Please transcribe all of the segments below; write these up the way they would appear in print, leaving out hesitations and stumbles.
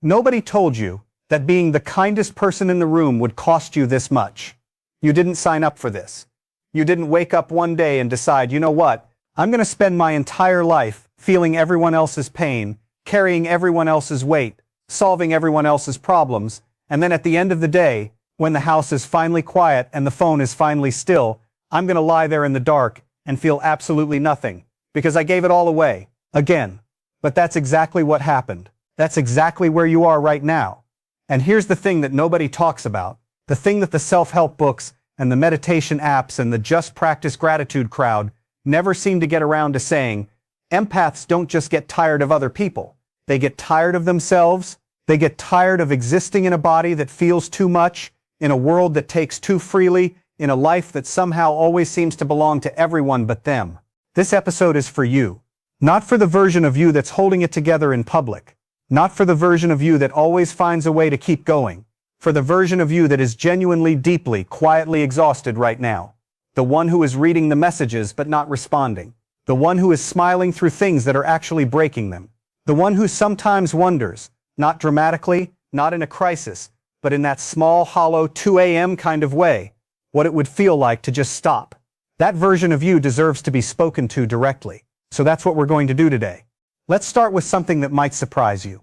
Nobody told you that being the kindest person in the room would cost you this much. You didn't sign up for this. You didn't wake up one day and decide, you know what, I'm going to spend my entire life feeling everyone else's pain, carrying everyone else's weight, solving everyone else's problems, and then at the end of the day, when the house is finally quiet and the phone is finally still, I'm going to lie there in the dark and feel absolutely nothing, because I gave it all away, again. But that's exactly what happened. That's exactly where you are right now. And here's the thing that nobody talks about, the thing that the self-help books and the meditation apps and the just practice gratitude crowd never seem to get around to saying. Empaths don't just get tired of other people. They get tired of themselves. They get tired of existing in a body that feels too much, in a world that takes too freely, in a life that somehow always seems to belong to everyone but them. This episode is for you. Not for the version of you that's holding it together in public. Not for the version of you that always finds a way to keep going. For the version of you that is genuinely, deeply, quietly exhausted right now. The one who is reading the messages but not responding. The one who is smiling through things that are actually breaking them. The one who sometimes wonders, not dramatically, not in a crisis, but in that small, hollow 2 a.m. kind of way, what it would feel like to just stop. That version of you deserves to be spoken to directly. So that's what we're going to do today. Let's start with something that might surprise you.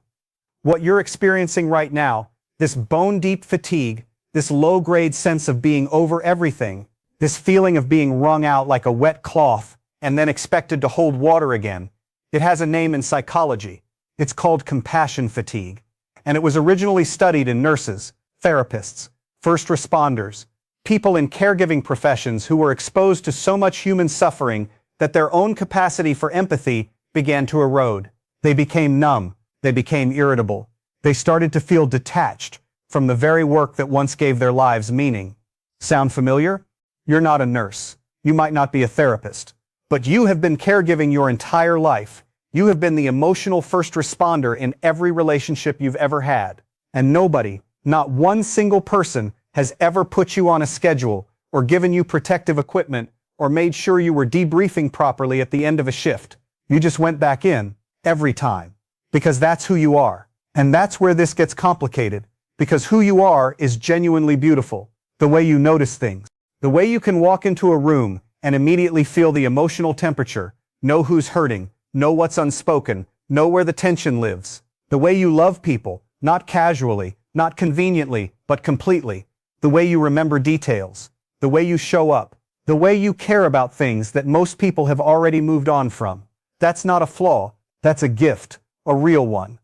What you're experiencing right now, this bone-deep fatigue, this low-grade sense of being over everything, this feeling of being wrung out like a wet cloth and then expected to hold water again, it has a name in psychology. It's called compassion fatigue. And it was originally studied in nurses, therapists, first responders, people in caregiving professions who were exposed to so much human suffering that their own capacity for empathy began to erode. They became numb. They became irritable. They started to feel detached from the very work that once gave their lives meaning. Sound familiar? You're not a nurse. You might not be a therapist. But you have been caregiving your entire life. You have been the emotional first responder in every relationship you've ever had. And nobody, not one single person, has ever put you on a schedule or given you protective equipment or made sure you were debriefing properly at the end of a shift. You just went back in, every time. Because that's who you are. And that's where this gets complicated. Because who you are is genuinely beautiful. The way you notice things. The way you can walk into a room and immediately feel the emotional temperature, know who's hurting, know what's unspoken, know where the tension lives. The way you love people, not casually, not conveniently, but completely. The way you remember details. The way you show up. The way you care about things that most people have already moved on from. That's not a flaw, that's a gift, a real one.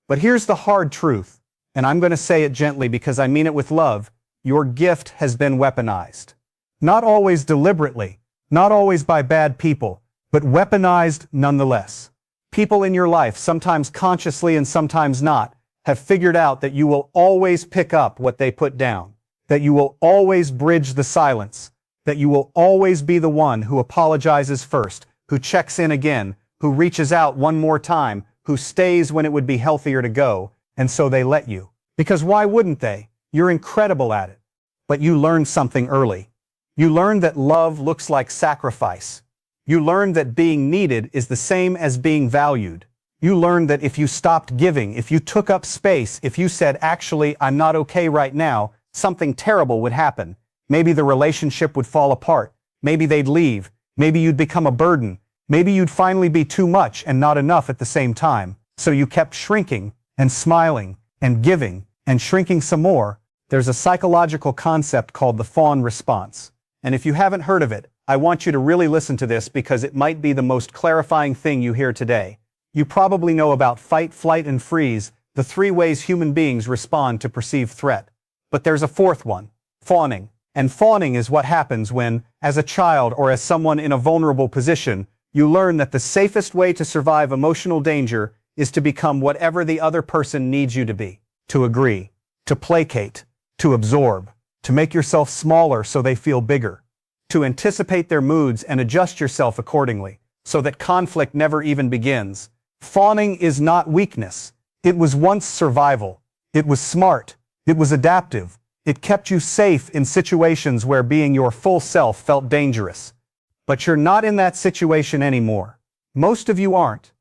But here's the hard truth, and I'm going to say it gently because I mean it with love. Your gift has been weaponized. Not always deliberately, not always by bad people, but weaponized nonetheless. People in your life, sometimes consciously and sometimes not, have figured out that you will always pick up what they put down, that you will always bridge the silence, that you will always be the one who apologizes first, who checks in again, who reaches out one more time, who stays when it would be healthier to go, and so they let you. Because why wouldn't they? You're incredible at it. But you learned something early. You learned that love looks like sacrifice. You learned that being needed is the same as being valued. You learned that if you stopped giving, if you took up space, if you said, actually, I'm not okay right now, something terrible would happen. Maybe the relationship would fall apart. Maybe they'd leave. Maybe you'd become a burden. Maybe you'd finally be too much and not enough at the same time. So you kept shrinking and smiling and giving and shrinking some more. There's a psychological concept called the fawn response. And if you haven't heard of it, I want you to really listen to this because it might be the most clarifying thing you hear today. You probably know about fight, flight, and freeze, the 3 ways human beings respond to perceived threat. But there's a 4th one, fawning. And fawning is what happens when, as a child or as someone in a vulnerable position, you learn that the safest way to survive emotional danger is to become whatever the other person needs you to be. To agree, to placate, to absorb, to make yourself smaller so they feel bigger, to anticipate their moods and adjust yourself accordingly, so that conflict never even begins. Fawning is not weakness. It was once survival. It was smart. It was adaptive. It kept you safe in situations where being your full self felt dangerous. But you're not in that situation anymore. Most of you aren't.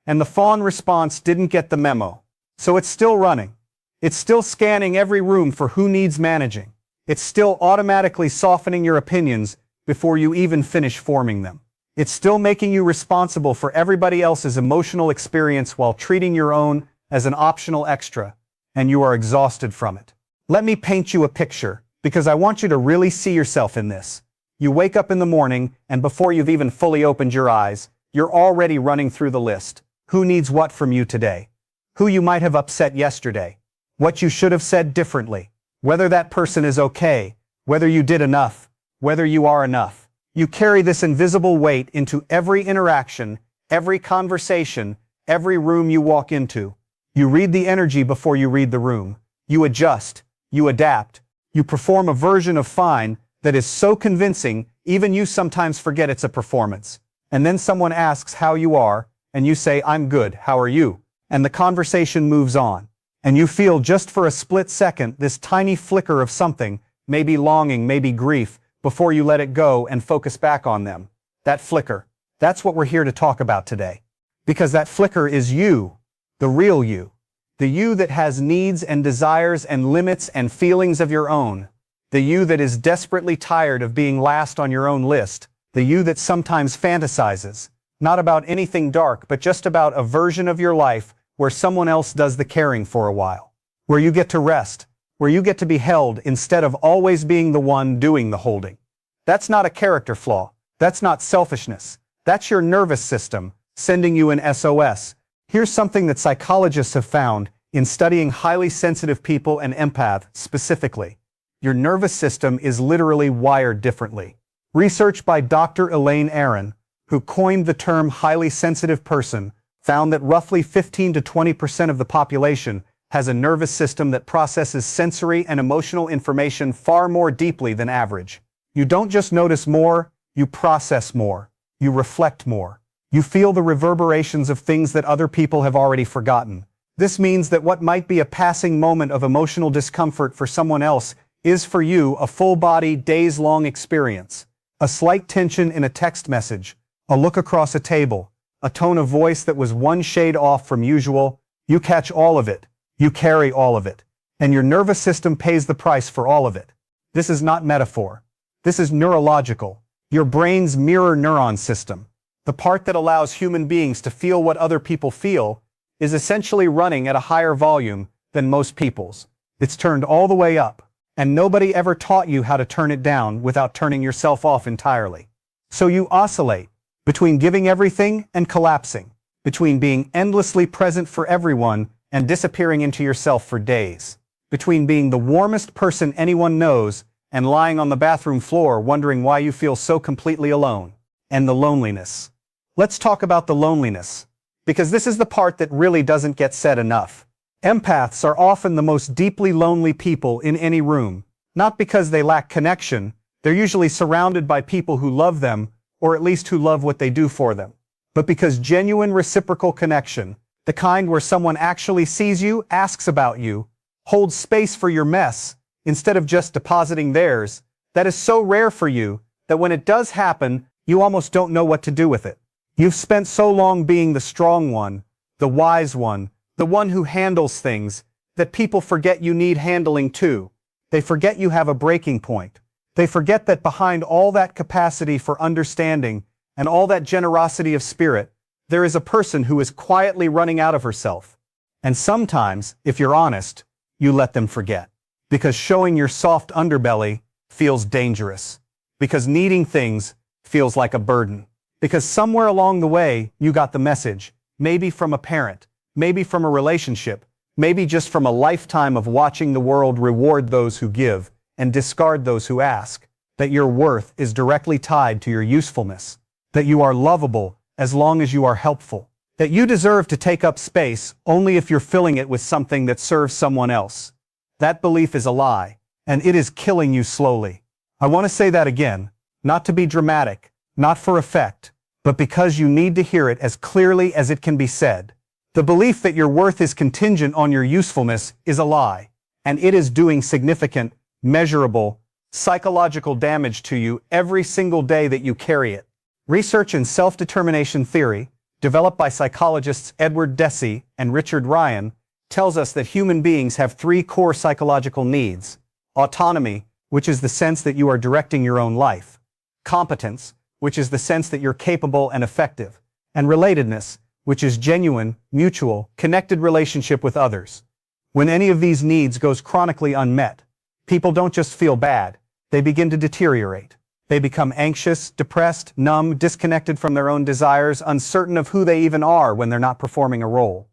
And the fawn response didn't get the memo. So it's still running. It's still scanning every room for who needs managing. It's still automatically softening your opinions before you even finish forming them. It's still making you responsible for everybody else's emotional experience while treating your own as an optional extra, and you are exhausted from it. Let me paint you a picture, because I want you to really see yourself in this. You wake up in the morning, and before you've even fully opened your eyes, you're already running through the list. Who needs what from you today? Who you might have upset yesterday? What you should have said differently? Whether that person is okay? Whether you did enough? Whether you are enough? You carry this invisible weight into every interaction, every conversation, every room you walk into. You read the energy before you read the room. You adjust. You adapt. You perform a version of fine that is so convincing, even you sometimes forget it's a performance. And then someone asks how you are, and you say, "I'm good, how are you?" And the conversation moves on. And you feel just for a split second this tiny flicker of something, maybe longing, maybe grief, before you let it go and focus back on them. That flicker. That's what we're here to talk about today. Because that flicker is you, the real you. The you that has needs and desires and limits and feelings of your own. The you that is desperately tired of being last on your own list. The you that sometimes fantasizes, not about anything dark, but just about a version of your life where someone else does the caring for a while. Where you get to rest. Where you get to be held instead of always being the one doing the holding. That's not a character flaw. That's not selfishness. That's your nervous system sending you an SOS. Here's something that psychologists have found in studying highly sensitive people and empaths specifically. Your nervous system is literally wired differently. Research by Dr. Elaine Aron, who coined the term highly sensitive person, found that roughly 15 to 20% of the population has a nervous system that processes sensory and emotional information far more deeply than average. You don't just notice more, you process more. You reflect more. You feel the reverberations of things that other people have already forgotten. This means that what might be a passing moment of emotional discomfort for someone else is for you a full-body, days-long experience. A slight tension in a text message, a look across a table, a tone of voice that was one shade off from usual. You catch all of it. You carry all of it, and your nervous system pays the price for all of it. This is not metaphor. This is neurological. Your brain's mirror neuron system, the part that allows human beings to feel what other people feel, is essentially running at a higher volume than most people's. It's turned all the way up, and nobody ever taught you how to turn it down without turning yourself off entirely. So you oscillate between giving everything and collapsing, between being endlessly present for everyone and disappearing into yourself for days, between being the warmest person anyone knows and lying on the bathroom floor wondering why you feel so completely alone, and the loneliness. Let's talk about the loneliness, because this is the part that really doesn't get said enough. Empaths are often the most deeply lonely people in any room, not because they lack connection. They're usually surrounded by people who love them, or at least who love what they do for them, but because genuine reciprocal connection, the kind where someone actually sees you, asks about you, holds space for your mess, instead of just depositing theirs, that is so rare for you that when it does happen, you almost don't know what to do with it. You've spent so long being the strong one, the wise one, the one who handles things, that people forget you need handling too. They forget you have a breaking point. They forget that behind all that capacity for understanding and all that generosity of spirit, there is a person who is quietly running out of herself. And sometimes, if you're honest, you let them forget. Because showing your soft underbelly feels dangerous. Because needing things feels like a burden. Because somewhere along the way, you got the message, maybe from a parent, maybe from a relationship, maybe just from a lifetime of watching the world reward those who give and discard those who ask, that your worth is directly tied to your usefulness, that you are lovable as long as you are helpful, that you deserve to take up space only if you're filling it with something that serves someone else. That belief is a lie, and it is killing you slowly. I want to say that again, not to be dramatic, not for effect, but because you need to hear it as clearly as it can be said. The belief that your worth is contingent on your usefulness is a lie, and it is doing significant, measurable, psychological damage to you every single day that you carry it. Research in self-determination theory, developed by psychologists Edward Deci and Richard Ryan, tells us that human beings have three core psychological needs: autonomy, which is the sense that you are directing your own life; competence, which is the sense that you're capable and effective; and relatedness, which is genuine, mutual, connected relationship with others. When any of these needs goes chronically unmet, people don't just feel bad, they begin to deteriorate. They become anxious, depressed, numb, disconnected from their own desires, uncertain of who they even are when they're not performing a role.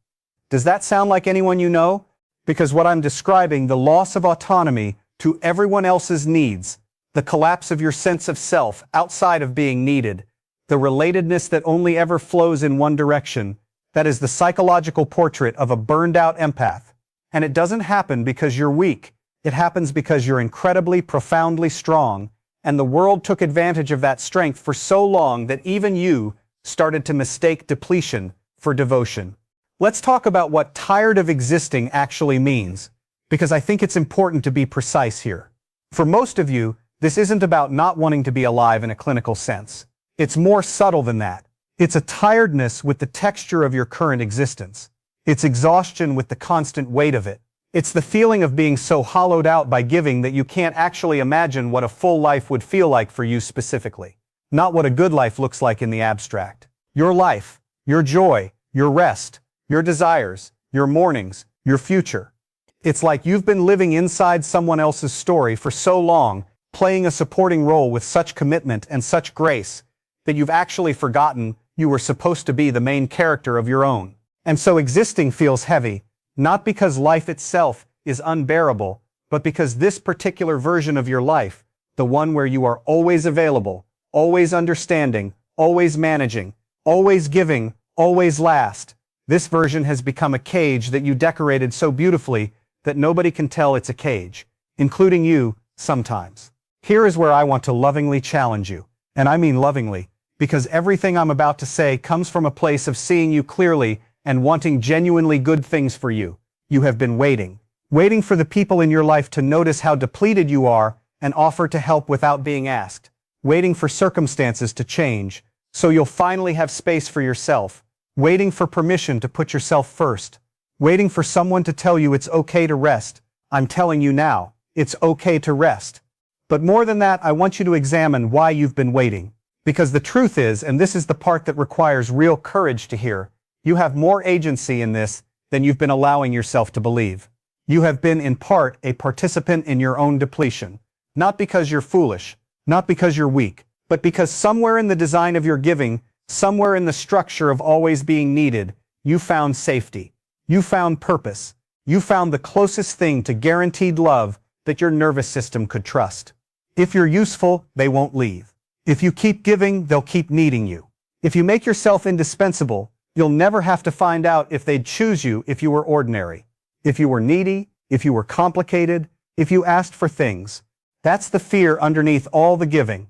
Does that sound like anyone you know? Because what I'm describing, the loss of autonomy to everyone else's needs, the collapse of your sense of self outside of being needed, the relatedness that only ever flows in one direction, that is the psychological portrait of a burned out empath. And it doesn't happen because you're weak. It happens because you're incredibly, profoundly strong, and the world took advantage of that strength for so long that even you started to mistake depletion for devotion. Let's talk about what tired of existing actually means, because I think it's important to be precise here. For most of you, this isn't about not wanting to be alive in a clinical sense. It's more subtle than that. It's a tiredness with the texture of your current existence. It's exhaustion with the constant weight of it. It's the feeling of being so hollowed out by giving that you can't actually imagine what a full life would feel like for you specifically. Not what a good life looks like in the abstract. Your life, your joy, your rest, your desires, your mornings, your future. It's like you've been living inside someone else's story for so long, playing a supporting role with such commitment and such grace, that you've actually forgotten you were supposed to be the main character of your own. And so existing feels heavy, not because life itself is unbearable, but because this particular version of your life, the one where you are always available, always understanding, always managing, always giving, always last, this version has become a cage that you decorated so beautifully that nobody can tell it's a cage, including you, sometimes. Here is where I want to lovingly challenge you, and I mean lovingly, because everything I'm about to say comes from a place of seeing you clearly and wanting genuinely good things for you. You have been waiting for the people in your life to notice how depleted you are and offer to help without being asked, waiting for circumstances to change, so you'll finally have space for yourself, waiting for permission to put yourself first, waiting for someone to tell you it's okay to rest. I'm telling you now, it's okay to rest. But more than that, I want you to examine why you've been waiting. Because the truth is, and this is the part that requires real courage to hear, you have more agency in this than you've been allowing yourself to believe. You have been, in part, a participant in your own depletion. Not because you're foolish, not because you're weak, but because somewhere in the design of your giving, somewhere in the structure of always being needed, you found safety. You found purpose. You found the closest thing to guaranteed love that your nervous system could trust. If you're useful, they won't leave. If you keep giving, they'll keep needing you. If you make yourself indispensable, you'll never have to find out if they'd choose you if you were ordinary. If you were needy, if you were complicated, if you asked for things. That's the fear underneath all the giving.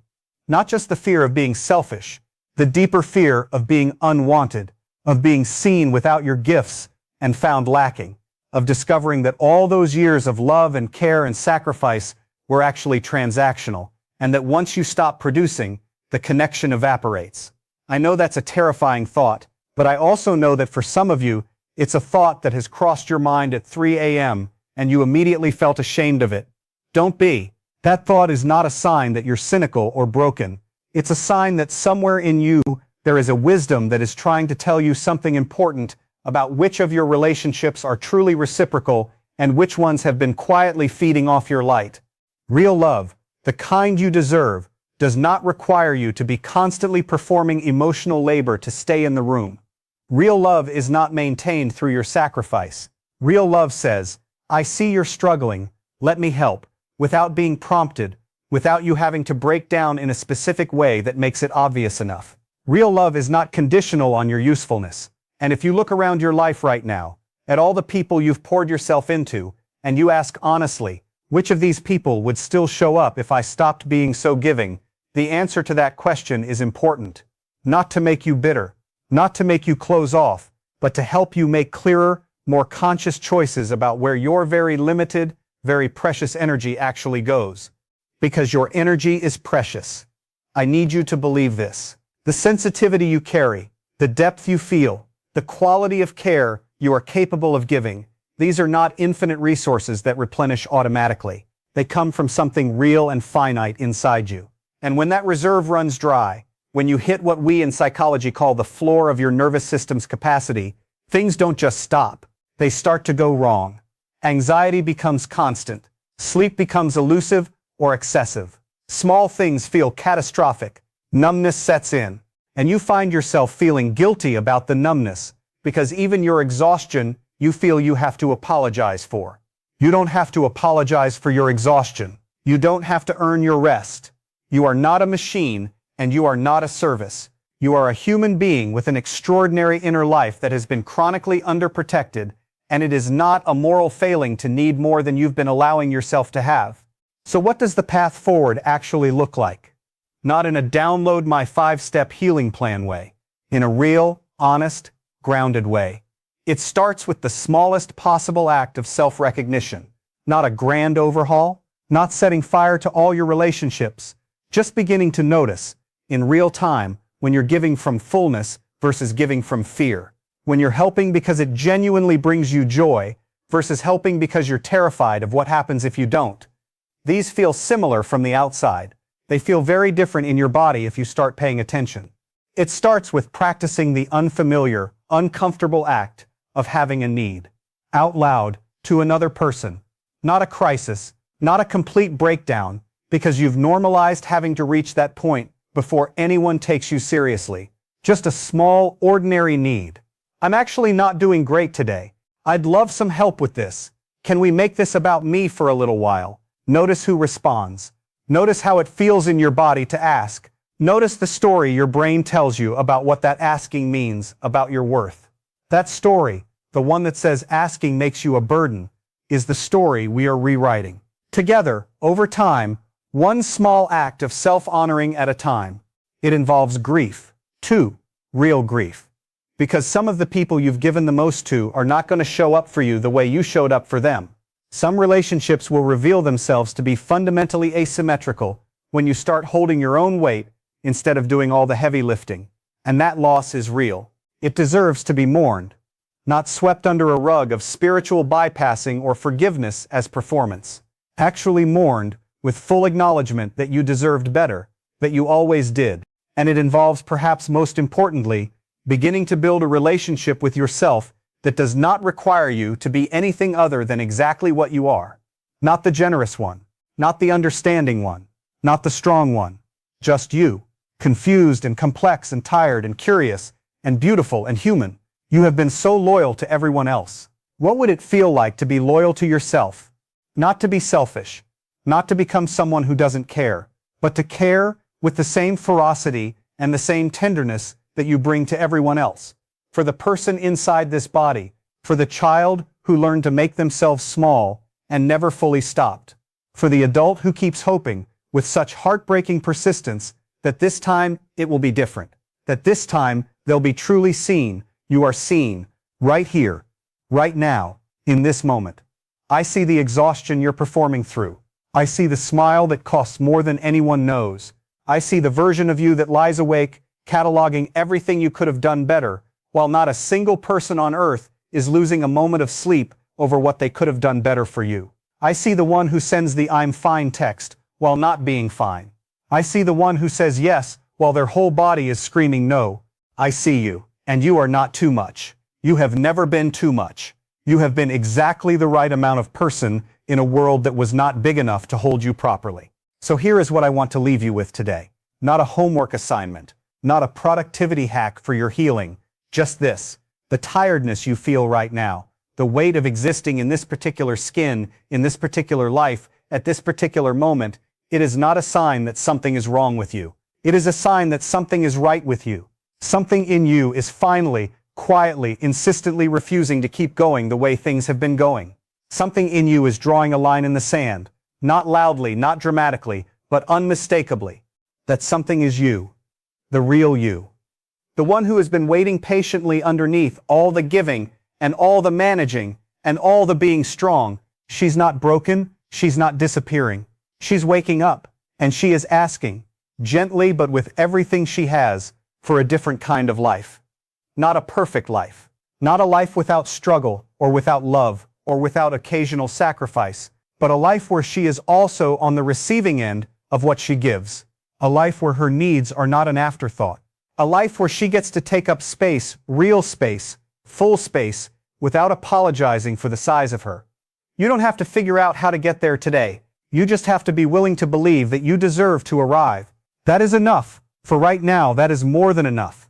Not just the fear of being selfish, the deeper fear of being unwanted, of being seen without your gifts and found lacking, of discovering that all those years of love and care and sacrifice were actually transactional, and that once you stop producing, the connection evaporates. I know that's a terrifying thought, but I also know that for some of you, it's a thought that has crossed your mind at 3 a.m. and you immediately felt ashamed of it. Don't be. That thought is not a sign that you're cynical or broken. It's a sign that somewhere in you, there is a wisdom that is trying to tell you something important about which of your relationships are truly reciprocal and which ones have been quietly feeding off your light. Real love, the kind you deserve, does not require you to be constantly performing emotional labor to stay in the room. Real love is not maintained through your sacrifice. Real love says, I see you're struggling, let me help, without being prompted, without you having to break down in a specific way that makes it obvious enough. Real love is not conditional on your usefulness. And if you look around your life right now, at all the people you've poured yourself into, and you ask honestly, which of these people would still show up if I stopped being so giving, the answer to that question is important. Not to make you bitter, not to make you close off, but to help you make clearer, more conscious choices about where your very limited, very precious energy actually goes. Because your energy is precious. I need you to believe this. The sensitivity you carry, the depth you feel, the quality of care you are capable of giving, These are not infinite resources that replenish automatically. They come from something real and finite inside you. And when that reserve runs dry, when you hit what we in psychology call the floor of your nervous system's capacity, things don't just stop. They start to go wrong. Anxiety becomes constant. Sleep becomes elusive or excessive. Small things feel catastrophic. Numbness sets in. And you find yourself feeling guilty about the numbness, because even your exhaustion you feel you have to apologize for. You don't have to apologize for your exhaustion. You don't have to earn your rest. You are not a machine, and you are not a service. You are a human being with an extraordinary inner life that has been chronically underprotected, and it is not a moral failing to need more than you've been allowing yourself to have. So what does the path forward actually look like? Not in a download my 5-step healing plan way. In a real, honest, grounded way. It starts with the smallest possible act of self-recognition. Not a grand overhaul, not setting fire to all your relationships, just beginning to notice, in real time, when you're giving from fullness versus giving from fear. When you're helping because it genuinely brings you joy versus helping because you're terrified of what happens if you don't. These feel similar from the outside. They feel very different in your body if you start paying attention. It starts with practicing the unfamiliar, uncomfortable act of having a need, out loud, to another person. Not a crisis, not a complete breakdown, because you've normalized having to reach that point before anyone takes you seriously. Just a small, ordinary need. I'm actually not doing great today. I'd love some help with this. Can we make this about me for a little while? Notice who responds. Notice how it feels in your body to ask. Notice the story your brain tells you about what that asking means about your worth. That story, the one that says asking makes you a burden, is the story we are rewriting. Together, over time, one small act of self-honoring at a time. It involves grief. 2. Real grief. Because some of the people you've given the most to are not going to show up for you the way you showed up for them. Some relationships will reveal themselves to be fundamentally asymmetrical when you start holding your own weight instead of doing all the heavy lifting. And that loss is real. It deserves to be mourned, not swept under a rug of spiritual bypassing or forgiveness as performance. Actually mourned with full acknowledgement that you deserved better, that you always did. And it involves, perhaps most importantly, beginning to build a relationship with yourself that does not require you to be anything other than exactly what you are. Not the generous one, not the understanding one, not the strong one. Just you, confused and complex and tired and curious and beautiful and human. You have been so loyal to everyone else. What would it feel like to be loyal to yourself? Not to be selfish, not to become someone who doesn't care, but to care with the same ferocity and the same tenderness that you bring to everyone else. For the person inside this body, for the child who learned to make themselves small and never fully stopped. For the adult who keeps hoping with such heartbreaking persistence that this time it will be different. That this time they'll be truly seen. You are seen, right here, right now, in this moment. I see the exhaustion you're performing through. I see the smile that costs more than anyone knows. I see the version of you that lies awake, cataloging everything you could have done better, while not a single person on earth is losing a moment of sleep over what they could have done better for you. I see the one who sends the "I'm fine" text while not being fine. I see the one who says yes while their whole body is screaming no. I see you, and you are not too much. You have never been too much. You have been exactly the right amount of person in a world that was not big enough to hold you properly. So here is what I want to leave you with today. Not a homework assignment, not a productivity hack for your healing, just this: the tiredness you feel right now, the weight of existing in this particular skin, in this particular life, at this particular moment. It is not a sign that something is wrong with you. It is a sign that something is right with you. Something in you is finally, quietly, insistently refusing to keep going the way things have been going. Something in you is drawing a line in the sand, not loudly, not dramatically, but unmistakably. That something is you, the real you. The one who has been waiting patiently underneath all the giving and all the managing and all the being strong. She's not broken, she's not disappearing. She's waking up, and she is asking, gently but with everything she has, for a different kind of life. Not a perfect life. Not a life without struggle or without love or without occasional sacrifice, but a life where she is also on the receiving end of what she gives. A life where her needs are not an afterthought. A life where she gets to take up space, real space, full space, without apologizing for the size of her. You don't have to figure out how to get there today. You just have to be willing to believe that you deserve to arrive. That is enough. For right now, that is more than enough.